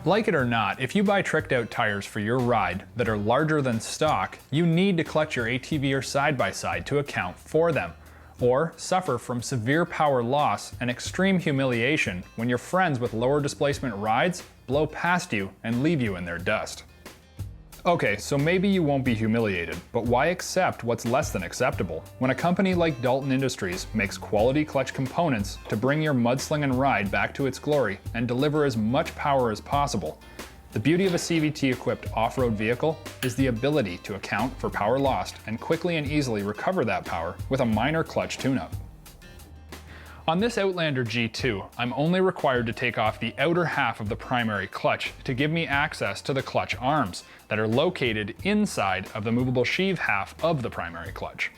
Like it or not, if you buy tricked out tires for your ride that are larger than stock, you need to clutch your ATV or side-by-side to account for them, or suffer from severe power loss and extreme humiliation when your friends with lower displacement rides blow past you and leave you in their dust. Okay, so maybe you won't be humiliated, but why accept what's less than acceptable when a company like Dalton Industries makes quality clutch components to bring your mudslinging ride back to its glory and deliver as much power as possible? The beauty of a CVT-equipped off-road vehicle is the ability to account for power lost and quickly and easily recover that power with a minor clutch tune-up. On this Outlander G2, I'm only required to take off the outer half of the primary clutch to give me access to the clutch arms that are located inside of the movable sheave half of the primary clutch.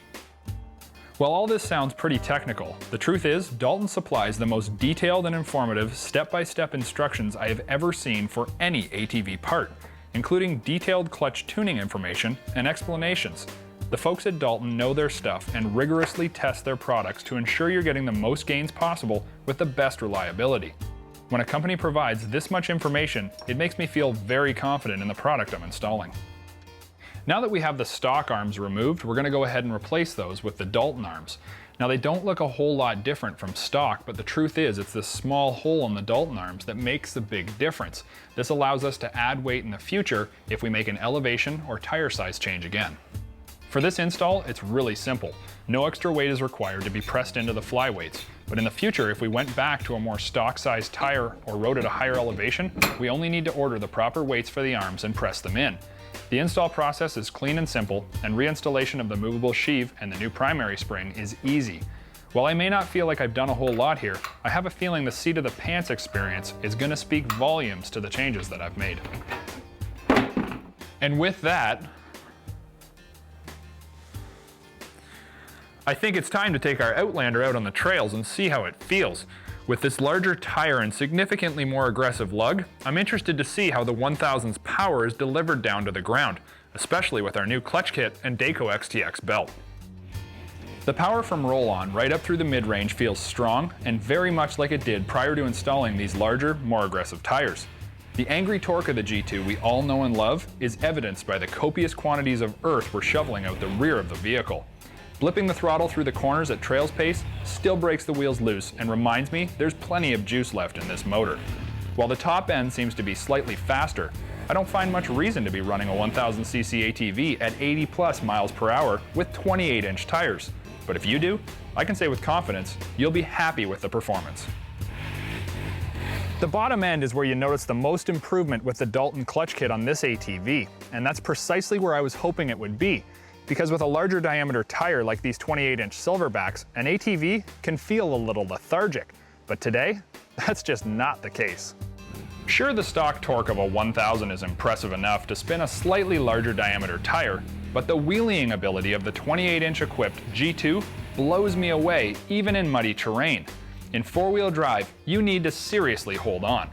While all this sounds pretty technical, the truth is Dalton supplies the most detailed and informative step-by-step instructions I have ever seen for any ATV part, including detailed clutch tuning information and explanations. The folks at Dalton know their stuff and rigorously test their products to ensure you're getting the most gains possible with the best reliability. When a company provides this much information, it makes me feel very confident in the product I'm installing. Now that we have the stock arms removed, we're going to go ahead and replace those with the Dalton arms. Now they don't look a whole lot different from stock, but the truth is it's this small hole in the Dalton arms that makes the big difference. This allows us to add weight in the future if we make an elevation or tire size change again. For this install, it's really simple. No extra weight is required to be pressed into the flyweights, but in the future, if we went back to a more stock-sized tire or rode at a higher elevation, we only need to order the proper weights for the arms and press them in. The install process is clean and simple, and reinstallation of the movable sheave and the new primary spring is easy. While I may not feel like I've done a whole lot here, I have a feeling the seat of the pants experience is going to speak volumes to the changes that I've made. And with that, I think it's time to take our Outlander out on the trails and see how it feels. With this larger tire and significantly more aggressive lug, I'm interested to see how the 1000's power is delivered down to the ground, especially with our new clutch kit and Dayco XTX belt. The power from roll-on right up through the mid-range feels strong and very much like it did prior to installing these larger, more aggressive tires. The angry torque of the G2 we all know and love is evidenced by the copious quantities of earth we're shoveling out the rear of the vehicle. Blipping the throttle through the corners at trails pace still breaks the wheels loose and reminds me there's plenty of juice left in this motor. While the top end seems to be slightly faster, I don't find much reason to be running a 1000cc ATV at 80 plus miles per hour with 28-inch tires. But if you do, I can say with confidence, you'll be happy with the performance. The bottom end is where you notice the most improvement with the Dalton clutch kit on this ATV, and that's precisely where I was hoping it would be. Because with a larger diameter tire like these 28-inch Silverbacks, an ATV can feel a little lethargic. But today, that's just not the case. Sure, the stock torque of a 1000 is impressive enough to spin a slightly larger diameter tire, but the wheeling ability of the 28-inch equipped G2 blows me away even in muddy terrain. In four-wheel drive, you need to seriously hold on.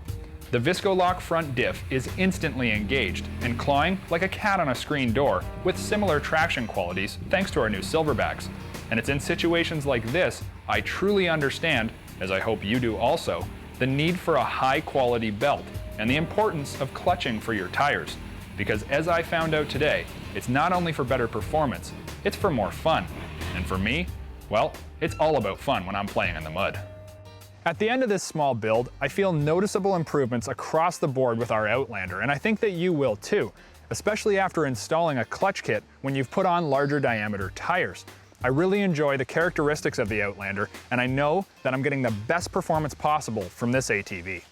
The Visco-Lock front diff is instantly engaged and clawing like a cat on a screen door with similar traction qualities thanks to our new Silverbacks. And it's in situations like this I truly understand, as I hope you do also, the need for a high-quality belt and the importance of clutching for your tires. Because as I found out today, it's not only for better performance, it's for more fun. And for me, well, it's all about fun when I'm playing in the mud. At the end of this small build, I feel noticeable improvements across the board with our Outlander, and I think that you will too, especially after installing a clutch kit when you've put on larger diameter tires. I really enjoy the characteristics of the Outlander, and I know that I'm getting the best performance possible from this ATV.